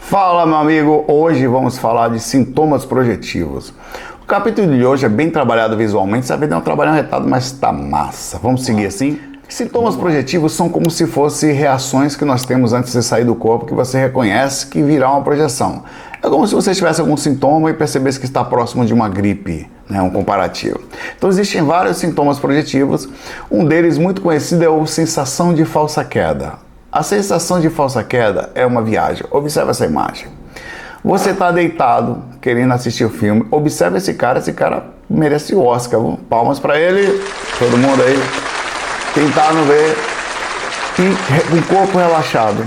Fala, meu amigo! Hoje vamos falar de sintomas projetivos. O capítulo de hoje é bem trabalhado visualmente, sabe? É um trabalho arretado, mas tá massa. Vamos seguir assim? Sintomas projetivos são como se fossem reações que nós temos antes de sair do corpo, que você reconhece que virá uma projeção. É como se você tivesse algum sintoma e percebesse que está próximo de uma gripe, né? Um comparativo. Então existem vários sintomas projetivos. Um deles muito conhecido é a sensação de falsa queda. A sensação de falsa queda é uma viagem. Observe essa imagem. Você está deitado, querendo assistir o filme. Observe esse cara merece o Oscar. Palmas para ele, todo mundo aí. Tentando ver. E com o corpo relaxado,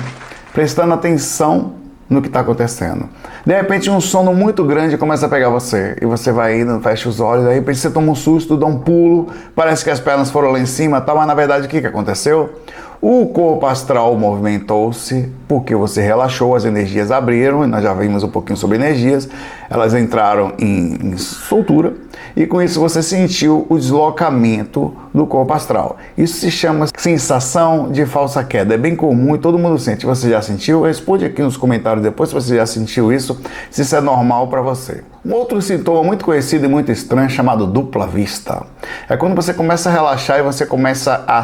prestando atenção no que está acontecendo. De repente um sono muito grande começa a pegar você. E você vai indo, fecha os olhos, aí de repente você toma um susto, dá um pulo, parece que as pernas foram lá em cima, tá? Mas na verdade o que aconteceu? O corpo astral movimentou-se porque você relaxou, as energias abriram, e nós já vimos um pouquinho sobre energias, elas entraram em soltura, e com isso você sentiu o deslocamento do corpo astral. Isso se chama sensação de falsa queda, é bem comum e todo mundo sente. Você já sentiu? Responde aqui nos comentários depois se você já sentiu isso, se isso é normal para você. Um outro sintoma muito conhecido e muito estranho chamado dupla vista. É quando você começa a relaxar e você começa a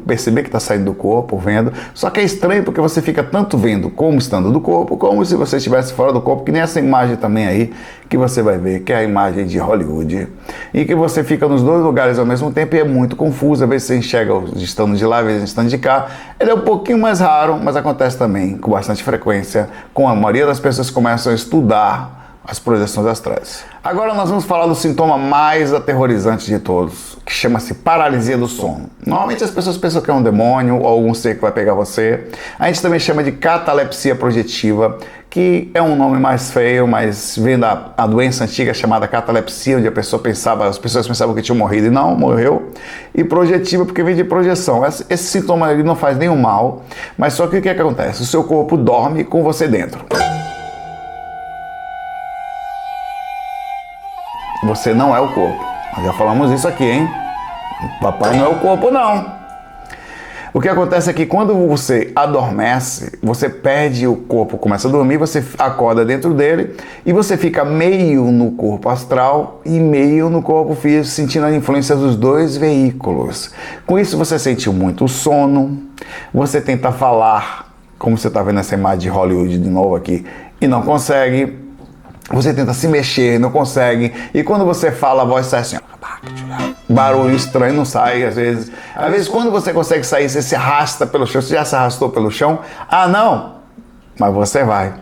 perceber que está saindo do corpo, vendo. Só que é estranho porque você fica tanto vendo como estando do corpo, como se você estivesse fora do corpo, que nem essa imagem também aí, que você vai ver, que é a imagem de Hollywood. E que você fica nos dois lugares ao mesmo tempo e é muito confuso. Às vezes você enxerga estando de lá, às vezes estando de cá. Ele é um pouquinho mais raro, mas acontece também com bastante frequência, com a maioria das pessoas que começam a estudar as projeções astrais. Agora nós vamos falar do sintoma mais aterrorizante de todos, que chama-se paralisia do sono. Normalmente as pessoas pensam que é um demônio ou algum ser que vai pegar você. A gente também chama de catalepsia projetiva, que é um nome mais feio, mas vem da doença antiga chamada catalepsia, onde as pessoas pensavam que tinham morrido e não, morreu. E projetiva porque vem de projeção. Esse sintoma ele não faz nenhum mal, mas só que o que acontece? O seu corpo dorme com você dentro. Você não é o corpo. Nós já falamos isso aqui, hein? O papai não é o corpo, não. O que acontece é que quando você adormece, você perde o corpo, começa a dormir, você acorda dentro dele e você fica meio no corpo astral e meio no corpo físico, sentindo a influência dos dois veículos. Com isso você sentiu muito sono, você tenta falar, como você está vendo essa imagem de Hollywood de novo aqui, e não consegue. Você tenta se mexer, não consegue. E quando você fala, a voz sai assim, barulho estranho, não sai às vezes. Às vezes quando você consegue sair, você se arrasta pelo chão. Você já se arrastou pelo chão? Ah, não! Mas você vai.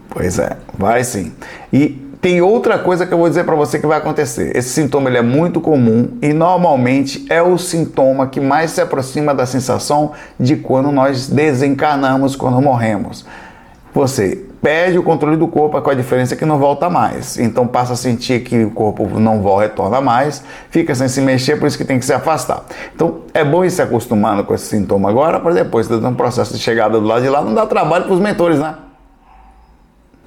Pois é, vai sim. E tem outra coisa que eu vou dizer para você que vai acontecer. Esse sintoma ele é muito comum e normalmente é o sintoma que mais se aproxima da sensação de quando nós desencarnamos, quando morremos. Você perde o controle do corpo, com a diferença que não volta mais. Então passa a sentir que o corpo não retorna mais, fica sem se mexer, por isso que tem que se afastar. Então é bom ir se acostumando com esse sintoma agora, para depois, dando um processo de chegada do lado de lá, não dá trabalho para os mentores, né?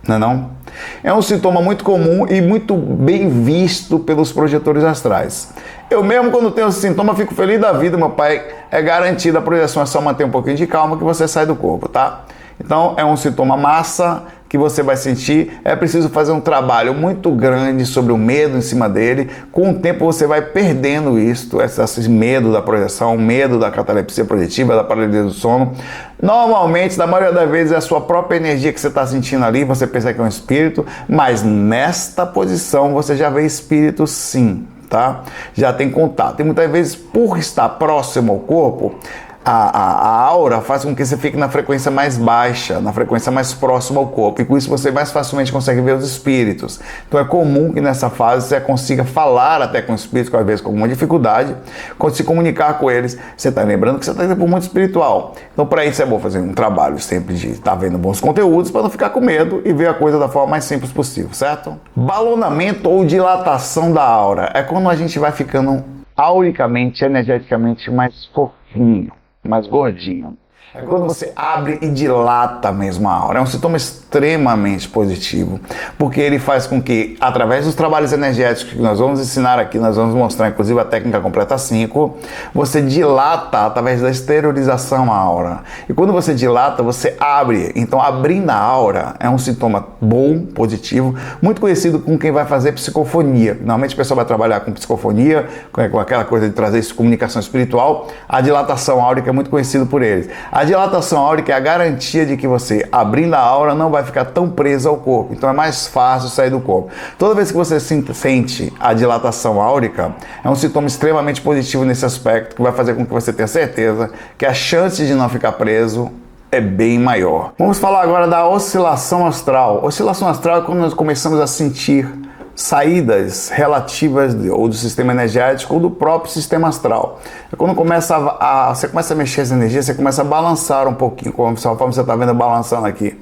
Não é não? É um sintoma muito comum e muito bem visto pelos projetores astrais. Eu mesmo, quando tenho esse sintoma, fico feliz da vida, meu pai, é garantida a projeção, é só manter um pouquinho de calma que você sai do corpo, tá? Então é um sintoma massa que você vai sentir, é preciso fazer um trabalho muito grande sobre o medo em cima dele. Com o tempo você vai perdendo esse medo da projeção, medo da catalepsia projetiva, da paralisia do sono. Normalmente, na maioria das vezes, é a sua própria energia que você está sentindo ali, você pensa que é um espírito, mas nesta posição você já vê espírito sim, tá? Já tem contato. E muitas vezes, por estar próximo ao corpo, a aura faz com que você fique na frequência mais baixa, na frequência mais próxima ao corpo, e com isso você mais facilmente consegue ver os espíritos. Então é comum que nessa fase você consiga falar até com espíritos, às vezes com alguma dificuldade, quando se comunicar com eles, você está lembrando que você está indo para o mundo espiritual. Então para isso é bom fazer um trabalho sempre de estar vendo bons conteúdos, para não ficar com medo e ver a coisa da forma mais simples possível, certo? Balonamento ou dilatação da aura é quando a gente vai ficando auricamente, energeticamente mais fofinho, mais gordinho. É quando você abre e dilata mesmo a aura. É um sintoma extremamente positivo, porque ele faz com que, através dos trabalhos energéticos que nós vamos ensinar aqui, nós vamos mostrar inclusive a técnica completa 5, você dilata através da exteriorização a aura. E quando você dilata, você abre. Então, abrindo a aura é um sintoma bom, positivo, muito conhecido com quem vai fazer psicofonia. Normalmente a pessoa vai trabalhar com psicofonia, com aquela coisa de trazer isso, comunicação espiritual. A dilatação áurica é muito conhecido por eles. A dilatação áurica é a garantia de que você, abrindo a aura, não vai ficar tão preso ao corpo. Então é mais fácil sair do corpo. Toda vez que você sente a dilatação áurica, é um sintoma extremamente positivo nesse aspecto, que vai fazer com que você tenha certeza que a chance de não ficar preso é bem maior. Vamos falar agora da oscilação astral. Oscilação astral é quando nós começamos a sentir saídas relativas ou do sistema energético ou do próprio sistema astral. É quando você começa a mexer essa energia, você começa a balançar um pouquinho, conforme você está vendo balançando aqui.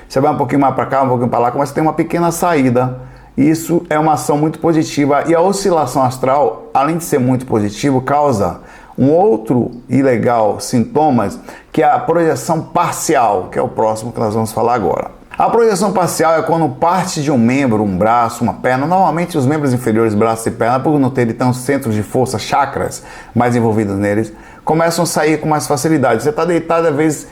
Você vai um pouquinho mais para cá, um pouquinho para lá, começa a ter uma pequena saída. Isso é uma ação muito positiva. E a oscilação astral, além de ser muito positivo, causa um outro ilegal sintomas, que é a projeção parcial, que é o próximo que nós vamos falar agora. A projeção parcial é quando parte de um membro, um braço, uma perna, normalmente os membros inferiores, braços e perna, por não terem tantos centros de força, chakras mais envolvidos neles, começam a sair com mais facilidade. Você está deitado, às vezes,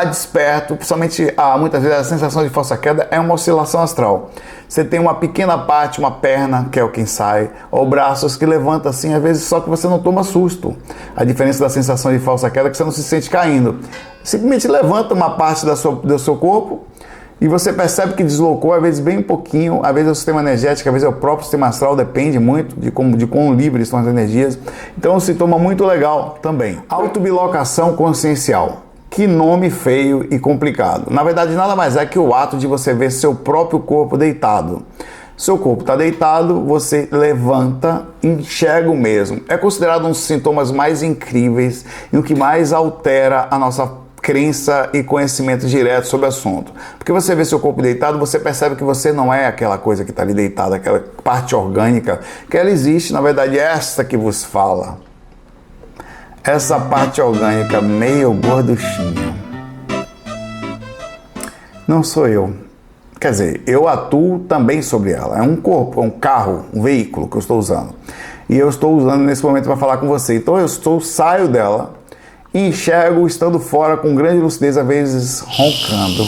desperto, principalmente muitas vezes a sensação de força queda é uma oscilação astral. Você tem uma pequena parte, uma perna, que é o que sai, ou braços que levanta assim, às vezes só que você não toma susto. A diferença da sensação de falsa queda é que você não se sente caindo. Simplesmente levanta uma parte do seu corpo e você percebe que deslocou, às vezes bem um pouquinho, às vezes é o sistema energético, às vezes é o próprio sistema astral, depende muito de quão livres são as energias. Então é um sintoma muito legal também. Autobilocação consciencial. Que nome feio e complicado. Na verdade, nada mais é que o ato de você ver seu próprio corpo deitado. Seu corpo está deitado, você levanta, enxerga o mesmo. É considerado um dos sintomas mais incríveis e o que mais altera a nossa crença e conhecimento direto sobre o assunto. Porque você vê seu corpo deitado, você percebe que você não é aquela coisa que está ali deitada, aquela parte orgânica, que ela existe, na verdade, é esta que vos fala. Essa parte orgânica meio gorduchinha. Não sou eu. Quer dizer, eu atuo também sobre ela. É um corpo, é um carro, um veículo que eu estou usando. E eu estou usando nesse momento para falar com você. Então saio dela e enxergo estando fora com grande lucidez, às vezes roncando,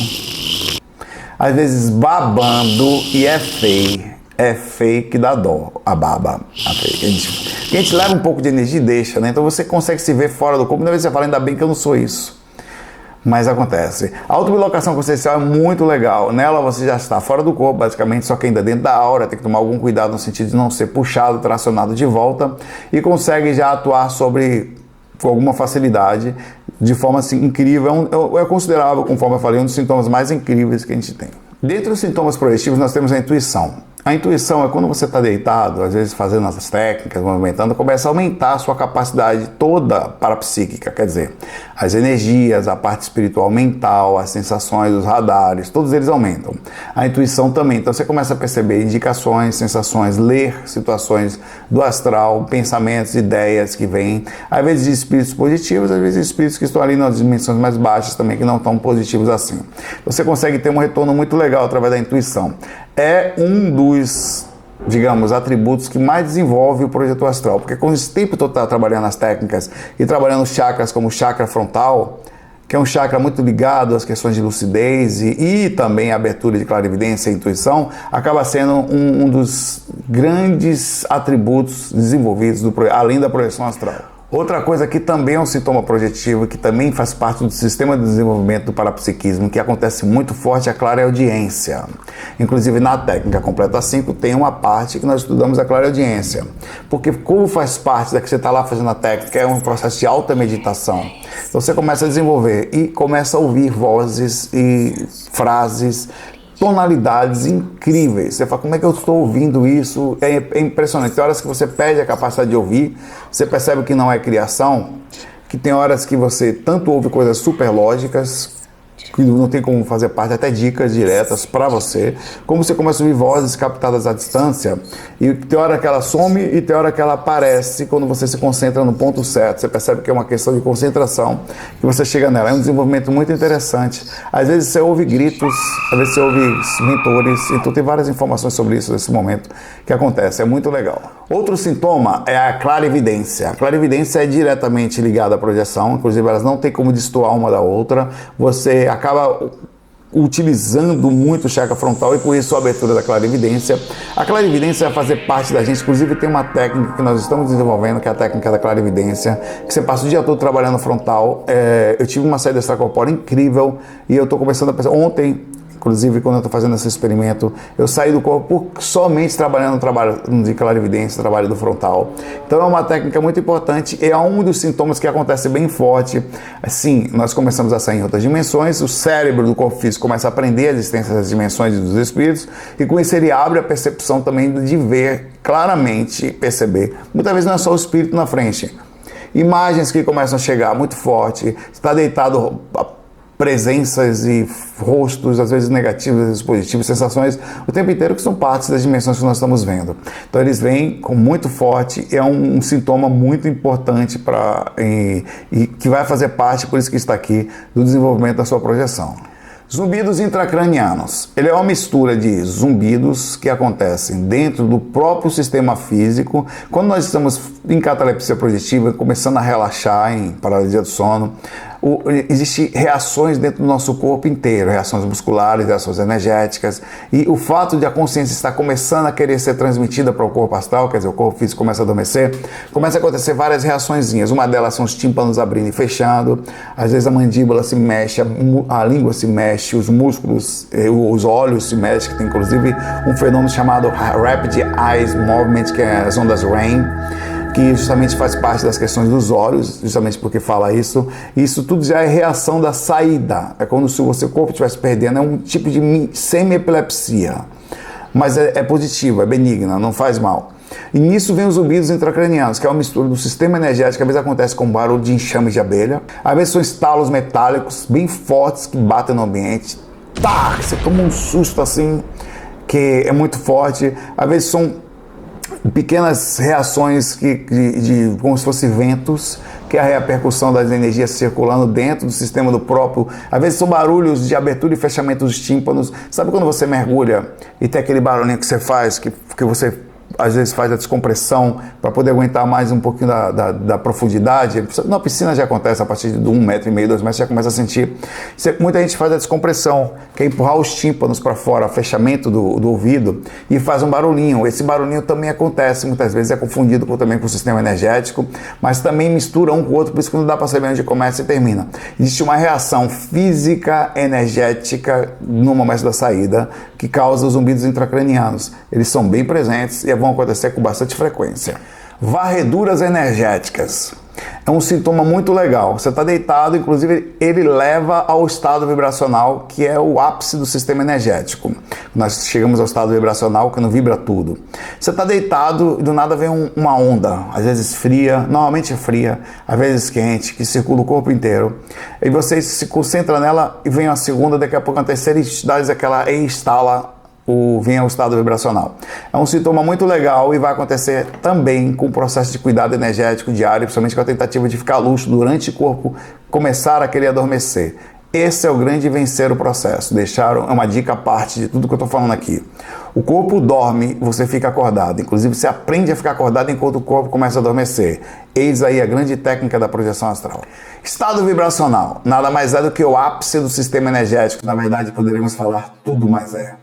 às vezes babando, e é feio. É feio que dá dó, a baba. A gente leva um pouco de energia e deixa, né? Então você consegue se ver fora do corpo. Muitas vezes você fala, ainda bem que eu não sou isso. Mas acontece. A autobilocação consciencial é muito legal. Nela você já está fora do corpo, basicamente, só que ainda dentro da aura. Tem que tomar algum cuidado no sentido de não ser puxado, tracionado de volta. E consegue já atuar com alguma facilidade, de forma assim, incrível. É considerável, conforme eu falei, um dos sintomas mais incríveis que a gente tem. Dentre os sintomas projetivos, nós temos a intuição. A intuição é quando você está deitado, às vezes fazendo as técnicas, movimentando, começa a aumentar a sua capacidade toda parapsíquica, quer dizer, as energias, a parte espiritual mental, as sensações, os radares, todos eles aumentam. A intuição também, então você começa a perceber indicações, sensações, ler situações do astral, pensamentos, ideias que vêm, às vezes de espíritos positivos, às vezes de espíritos que estão ali nas dimensões mais baixas também, que não estão positivos assim. Você consegue ter um retorno muito legal através da intuição. É um dos, digamos, atributos que mais desenvolve o projetor astral, porque quando esse tempo todo está trabalhando as técnicas e trabalhando os chakras como o chakra frontal, que é um chakra muito ligado às questões de lucidez e também a abertura de clarividência e intuição, acaba sendo um dos grandes atributos desenvolvidos, além da projeção astral. Outra coisa que também é um sintoma projetivo, que também faz parte do sistema de desenvolvimento do parapsiquismo, que acontece muito forte, é a clareaudiência. Inclusive na técnica completa 5 tem uma parte que nós estudamos a clareaudiência. Porque como faz parte da que você está lá fazendo a técnica, é um processo de alta meditação. Então você começa a desenvolver e começa a ouvir vozes e frases, tonalidades incríveis. Você fala, como é que eu estou ouvindo isso? É impressionante. Tem horas que você perde a capacidade de ouvir, você percebe que não é criação, que tem horas que você tanto ouve coisas super lógicas, que não tem como fazer parte, até dicas diretas para você, como você começa a ouvir vozes captadas à distância, e tem hora que ela some e tem hora que ela aparece quando você se concentra no ponto certo. Você percebe que é uma questão de concentração que você chega nela. É um desenvolvimento muito interessante. Às vezes você ouve gritos, às vezes você ouve mentores, então tem várias informações sobre isso nesse momento que acontece, é muito legal. Outro sintoma é a clarividência. A clarividência é diretamente ligada à projeção, inclusive elas não têm como destoar uma da outra. Você acaba utilizando muito o chakra frontal e por isso a abertura da clarividência. A clarividência vai fazer parte da gente, inclusive tem uma técnica que nós estamos desenvolvendo, que é a técnica da clarividência, que você passa o dia todo trabalhando frontal. Eu tive uma saída extracorpórea incrível e eu estou começando a pensar, ontem, inclusive, quando eu estou fazendo esse experimento, eu saí do corpo somente trabalhando no trabalho de clarividência, trabalho do frontal. Então é uma técnica muito importante e é um dos sintomas que acontece bem forte. Assim, nós começamos a sair em outras dimensões, o cérebro do corpo físico começa a aprender a existência das dimensões e dos espíritos, e com isso ele abre a percepção também de ver claramente, perceber. Muitas vezes não é só o espírito na frente. Imagens que começam a chegar muito forte, está deitado, presenças e rostos, às vezes negativos, às vezes positivos, sensações o tempo inteiro que são partes das dimensões que nós estamos vendo. Então eles vêm com muito forte, é um sintoma muito importante e que vai fazer parte, por isso que está aqui, do desenvolvimento da sua projeção. Zumbidos intracranianos. Ele é uma mistura de zumbidos que acontecem dentro do próprio sistema físico. Quando nós estamos em catalepsia projetiva, começando a relaxar, em paralisia do sono, existem reações dentro do nosso corpo inteiro, reações musculares, reações energéticas, e o fato de a consciência estar começando a querer ser transmitida para o corpo astral, quer dizer, o corpo físico começa a adormecer, começa a acontecer várias reaçõezinhas. Uma delas são os tímpanos abrindo e fechando, às vezes a mandíbula se mexe, a língua se mexe, os músculos, os olhos se mexem, que tem inclusive um fenômeno chamado Rapid Eye Movement, que é as ondas REM, que justamente faz parte das questões dos olhos, justamente porque fala isso. E isso tudo já é reação da saída. É como se o seu corpo estivesse perdendo, é um tipo de semi-epilepsia. Mas é positivo, é benigna, não faz mal. E nisso vem os zumbidos intracranianos, que é uma mistura do sistema energético, às vezes acontece com barulho de enxames de abelha, às vezes são estalos metálicos bem fortes que batem no ambiente. Tá, você toma um susto assim, que é muito forte. Às vezes são pequenas reações como se fossem ventos, que é a repercussão das energias circulando dentro do sistema do próprio. Às vezes são barulhos de abertura e fechamento dos tímpanos. Sabe quando você mergulha e tem aquele barulhinho que você faz, que você às vezes faz a descompressão para poder aguentar mais um pouquinho da profundidade? Na piscina já acontece, a partir de 1,5 metro, 2 metros, já começa a sentir. Muita gente faz a descompressão, que é empurrar os tímpanos para fora, fechamento do ouvido, e faz um barulhinho. Esse barulhinho também acontece, muitas vezes é confundido também com o sistema energético, mas também mistura um com o outro, por isso que não dá para saber onde começa e termina. Existe uma reação física, energética no momento da saída, que causa os zumbidos intracranianos. Eles são bem presentes e vão acontecer com bastante frequência. Varreduras energéticas. É um sintoma muito legal. Você está deitado, inclusive ele leva ao estado vibracional, que é o ápice do sistema energético. Nós chegamos ao estado vibracional, que não vibra tudo. Você está deitado e do nada vem uma onda, às vezes fria, normalmente fria, às vezes quente, que circula o corpo inteiro. E você se concentra nela e vem a segunda, daqui a pouco a terceira, e dá aquela instala, vem ao estado vibracional. É um sintoma muito legal e vai acontecer também com o processo de cuidado energético diário, principalmente com a tentativa de ficar luxo durante o corpo começar a querer adormecer. Esse é o grande vencer o processo. É uma dica à parte de tudo que eu estou falando aqui. O corpo dorme, você fica acordado. Inclusive, você aprende a ficar acordado enquanto o corpo começa a adormecer. Eis aí a grande técnica da projeção astral. Estado vibracional. Nada mais é do que o ápice do sistema energético. Na verdade, poderíamos falar tudo mais é.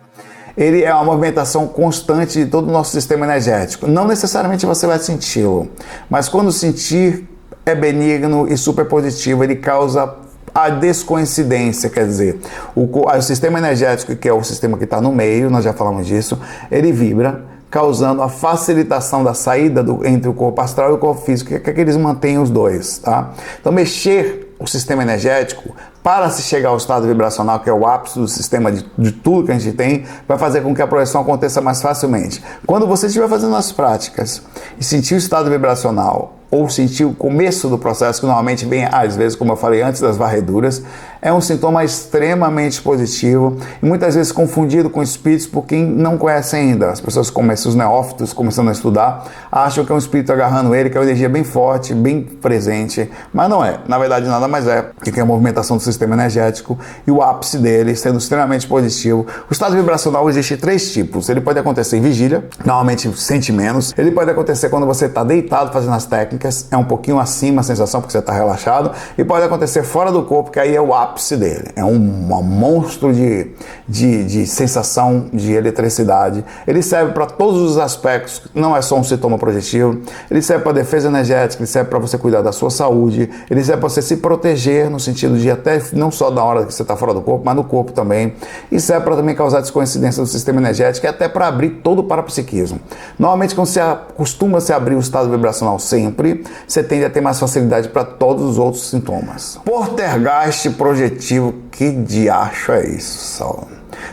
Ele é uma movimentação constante de todo o nosso sistema energético. Não necessariamente você vai senti-lo, mas quando sentir, é benigno e super positivo. Ele causa a descoincidência, quer dizer, o sistema energético, que é o sistema que está no meio, nós já falamos disso, ele vibra, causando a facilitação da saída entre o corpo astral e o corpo físico, que é que eles mantêm os dois, tá? Então, mexer o sistema energético para se chegar ao estado vibracional, que é o ápice do sistema de tudo que a gente tem, vai fazer com que a projeção aconteça mais facilmente. Quando você estiver fazendo as práticas e sentir o estado vibracional ou sentir o começo do processo, que normalmente vem, às vezes, como eu falei, antes das varreduras, é um sintoma extremamente positivo e muitas vezes confundido com espíritos por quem não conhece ainda. As pessoas começam, os neófitos, começando a estudar, acham que é um espírito agarrando ele, que é uma energia bem forte, bem presente, mas não é. Na verdade, nada mais é que tem a movimentação do sistema energético e o ápice dele sendo extremamente positivo. O estado vibracional existe 3 tipos. Ele pode acontecer em vigília, normalmente sente menos. Ele pode acontecer quando você está deitado fazendo as técnicas, é um pouquinho acima a sensação porque você está relaxado. E pode acontecer fora do corpo, que aí é o ápice dele. É um monstro de sensação de eletricidade. Ele serve para todos os aspectos, não é só um sintoma projetivo. Ele serve para defesa energética, ele serve para você cuidar da sua saúde, ele serve para você se proteger no sentido de até não só da hora que você está fora do corpo, mas no corpo também. E serve para também causar descoincidência do sistema energético e até para abrir todo o parapsiquismo. Normalmente, quando você costuma se abrir o estado vibracional sempre, você tende a ter mais facilidade para todos os outros sintomas. Poltergeist projetivo, que diacho é isso, Saulo?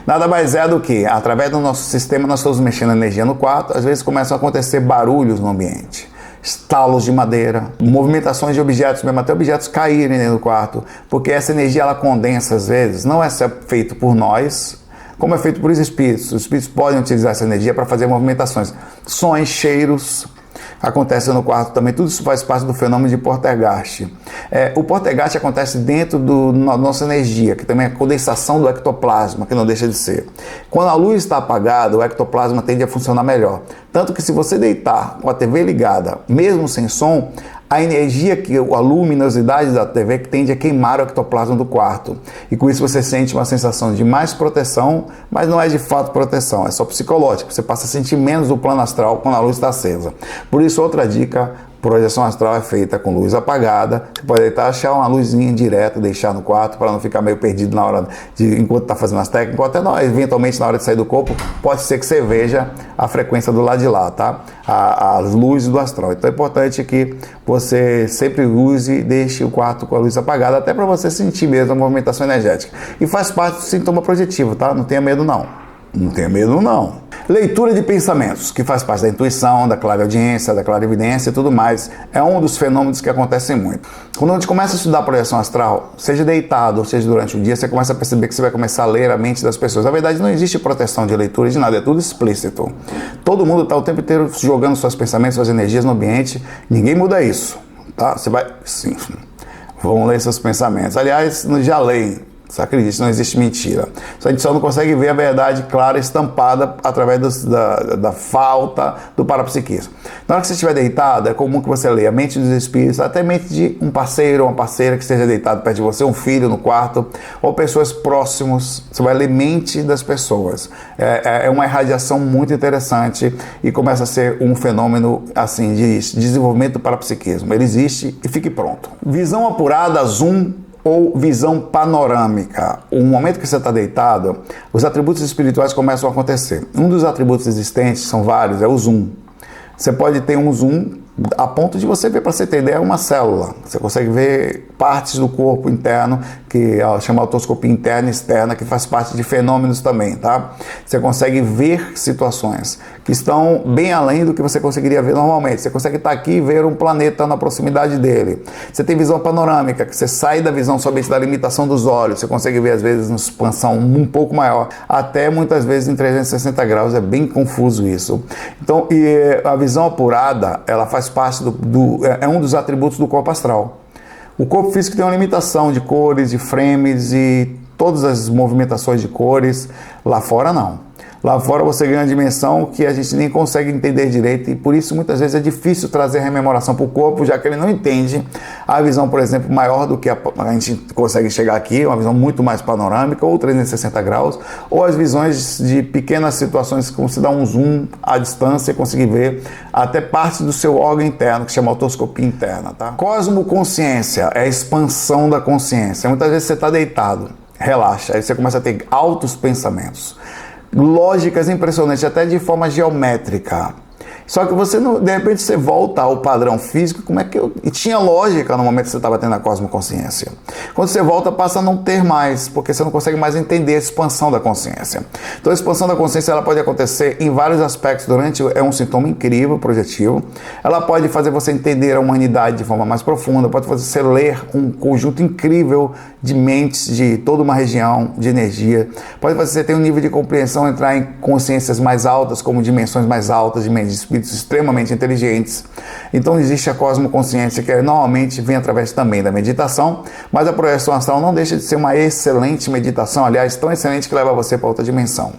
Nada mais é do que, através do nosso sistema, nós estamos mexendo energia no quarto, às vezes começam a acontecer barulhos no ambiente. Estalos de madeira, movimentações de objetos, mesmo até objetos caírem dentro do quarto, porque essa energia ela condensa às vezes, não é feito por nós, como é feito por os espíritos. Os espíritos podem utilizar essa energia para fazer movimentações, sons, cheiros, acontece no quarto também, tudo isso faz parte do fenômeno de poltergeist. O poltergeist acontece dentro da nossa energia, que também é a condensação do ectoplasma, que não deixa de ser. Quando a luz está apagada, o ectoplasma tende a funcionar melhor. Tanto que se você deitar com a TV ligada, mesmo sem som, a energia, a luminosidade da TV que tende a queimar o ectoplasma do quarto. E com isso você sente uma sensação de mais proteção, mas não é de fato proteção, é só psicológico. Você passa a sentir menos do plano astral quando a luz está acesa. Por isso, outra dica, projeção astral é feita com luz apagada. Você pode deitar, achar uma luzinha direta, deixar no quarto para não ficar meio perdido na hora enquanto está fazendo as técnicas, ou até eventualmente na hora de sair do corpo, pode ser que você veja a frequência do lado de lá, tá? As luzes do astral. Então é importante que você sempre use e deixe o quarto com a luz apagada, até para você sentir mesmo a movimentação energética. E faz parte do sintoma projetivo, tá? Não tenha medo não. Não tenha medo não. Leitura de pensamentos, que faz parte da intuição, da clareaudiência, da clarividência e tudo mais, é um dos fenômenos que acontecem muito. Quando a gente começa a estudar a projeção astral, seja deitado ou seja durante o dia, você começa a perceber que você vai começar a ler a mente das pessoas. Na verdade, não existe proteção de leitura de nada, é tudo explícito. Todo mundo está o tempo inteiro jogando seus pensamentos, suas energias no ambiente, ninguém muda isso, tá? Você vai, sim, vamos ler seus pensamentos. Aliás, já leem. Você acredita, não existe mentira. A gente só não consegue ver a verdade clara estampada através da falta do parapsiquismo. Na hora que você estiver deitado, é comum que você leia a mente dos espíritos, até a mente de um parceiro ou uma parceira que esteja deitado perto de você, um filho no quarto, ou pessoas próximas. Você vai ler mente das pessoas. É uma irradiação muito interessante e começa a ser um fenômeno assim, de desenvolvimento do parapsiquismo. Ele existe e fique pronto. Visão apurada, zoom, ou visão panorâmica. O momento que você está deitado, os atributos espirituais começam a acontecer. Um dos atributos existentes, são vários, é o zoom. Você pode ter um zoom a ponto de você ver, para você ter ideia, uma célula. Você consegue ver partes do corpo interno, que chama autoscopia interna e externa, que faz parte de fenômenos também, tá? Você consegue ver situações que estão bem além do que você conseguiria ver normalmente. Você consegue estar aqui e ver um planeta na proximidade dele. Você tem visão panorâmica, que você sai da visão somente da limitação dos olhos. Você consegue ver, às vezes, uma expansão um pouco maior, até muitas vezes em 360 graus. É bem confuso isso. Então, a visão apurada, ela faz parte é um dos atributos do corpo astral. O corpo físico tem uma limitação de cores, de frames e todas as movimentações de cores. Lá fora não. Lá fora você ganha uma dimensão que a gente nem consegue entender direito e por isso muitas vezes é difícil trazer rememoração para o corpo, já que ele não entende a visão, por exemplo, maior do que a gente consegue chegar aqui, uma visão muito mais panorâmica, ou 360 graus, ou as visões de pequenas situações, como se dá um zoom à distância e conseguir ver até parte do seu órgão interno, que chama autoscopia interna, tá? Cosmoconsciência é a expansão da consciência. Muitas vezes você está deitado, relaxa, aí você começa a ter altos pensamentos. Lógicas impressionantes, até de forma geométrica. Só que você, de repente, você volta ao padrão físico, como é que e tinha lógica no momento que você estava tendo a cosmoconsciência. Quando você volta, passa a não ter mais, porque você não consegue mais entender a expansão da consciência. Então a expansão da consciência ela pode acontecer em vários aspectos é um sintoma incrível, projetivo. Ela pode fazer você entender a humanidade de forma mais profunda, pode fazer você ler um conjunto incrível de mentes de toda uma região de energia, pode fazer você ter um nível de compreensão, entrar em consciências mais altas, como dimensões mais altas, de espíritos extremamente inteligentes. Então existe a cosmoconsciência que normalmente vem através também da meditação, mas a projeção astral não deixa de ser uma excelente meditação, aliás, tão excelente que leva você para outra dimensão.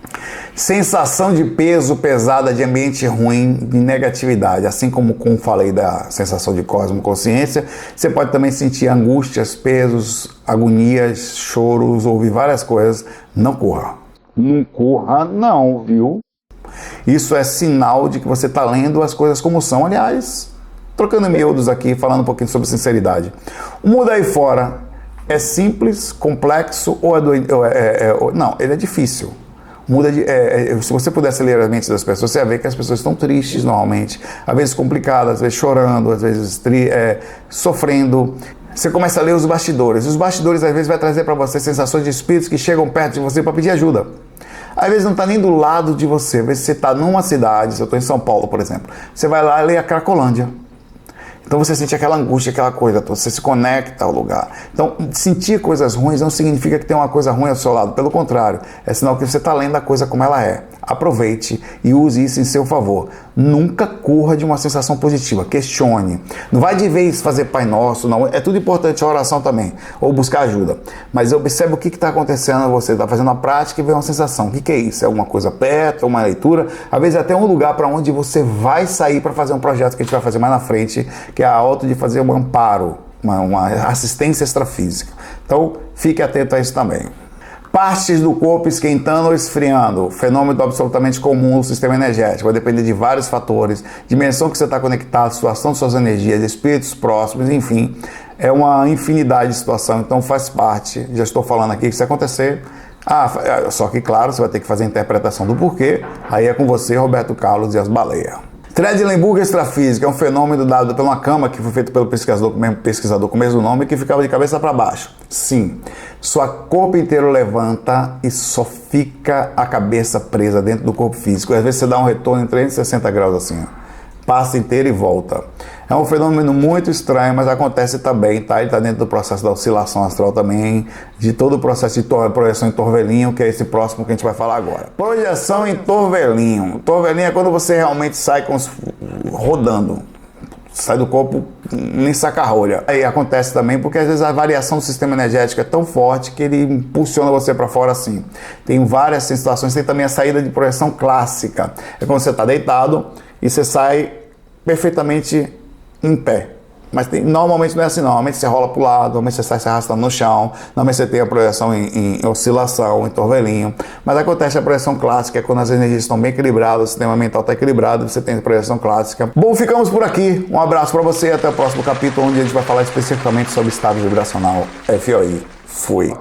Sensação de peso pesada, de ambiente ruim, de negatividade, assim como falei da sensação de cosmoconsciência, você pode também sentir angústias, pesos, agonias, choros, ouvir várias coisas. Não corra. Não corra não, viu? Isso é sinal de que você está lendo as coisas como são. Aliás, trocando miúdos aqui, falando um pouquinho sobre sinceridade. O mundo aí fora é simples, complexo ou é doido? Não, ele é difícil. Se você pudesse ler as mentes das pessoas, você ia ver que as pessoas estão tristes normalmente, às vezes complicadas, às vezes chorando, às vezes sofrendo. Você começa a ler os bastidores. Os bastidores às vezes vai trazer para você sensações de espíritos que chegam perto de você para pedir ajuda. Às vezes não está nem do lado de você. Às vezes você está numa cidade, se eu estou em São Paulo, por exemplo, você vai lá e lê a Cracolândia. Então você sente aquela angústia, aquela coisa, você se conecta ao lugar. Então sentir coisas ruins não significa que tem uma coisa ruim ao seu lado, pelo contrário, é sinal que você está lendo a coisa como ela é. Aproveite e use isso em seu favor. Nunca corra de uma sensação positiva, questione. Não vai de vez fazer Pai Nosso, não. É tudo importante, a oração também, ou buscar ajuda. Mas observe o que está acontecendo, você está fazendo a prática e vê uma sensação. O que é isso? É alguma coisa perto, é uma leitura? Às vezes até um lugar para onde você vai sair para fazer um projeto que a gente vai fazer mais na frente, que é a auto de fazer um amparo, uma assistência extrafísica. Então, fique atento a isso também. Partes do corpo esquentando ou esfriando, fenômeno absolutamente comum no sistema energético, vai depender de vários fatores, dimensão que você está conectado, situação de suas energias, espíritos próximos, enfim, é uma infinidade de situação, então faz parte, já estou falando aqui que se acontecer, só que claro, você vai ter que fazer a interpretação do porquê, aí é com você, Roberto Carlos e as baleias. Trendelenburg extrafísica é um fenômeno dado por uma cama que foi feito pelo pesquisador com o mesmo nome, que ficava de cabeça para baixo. Sim, sua corpo inteiro levanta e só fica a cabeça presa dentro do corpo físico. Às vezes você dá um retorno em 360 graus assim, passa inteiro e volta. É um fenômeno muito estranho, mas acontece também, tá? Ele está dentro do processo da oscilação astral também, de todo o processo de projeção em torvelinho, que é esse próximo que a gente vai falar agora. Projeção em torvelinho. Torvelinho é quando você realmente sai rodando. Sai do corpo, nem saca a rolha. Aí acontece também porque às vezes a variação do sistema energético é tão forte que ele impulsiona você para fora assim. Tem várias situações, tem também a saída de projeção clássica. É quando você está deitado e você sai perfeitamente em pé. Mas normalmente não é assim, normalmente você rola para o lado, normalmente você sai se arrastando no chão, normalmente você tem a projeção em oscilação, em torvelinho, mas acontece a projeção clássica, é quando as energias estão bem equilibradas, o sistema mental está equilibrado, você tem a projeção clássica. Bom, ficamos por aqui, um abraço para você e até o próximo capítulo, onde a gente vai falar especificamente sobre estado vibracional FOI. Fui!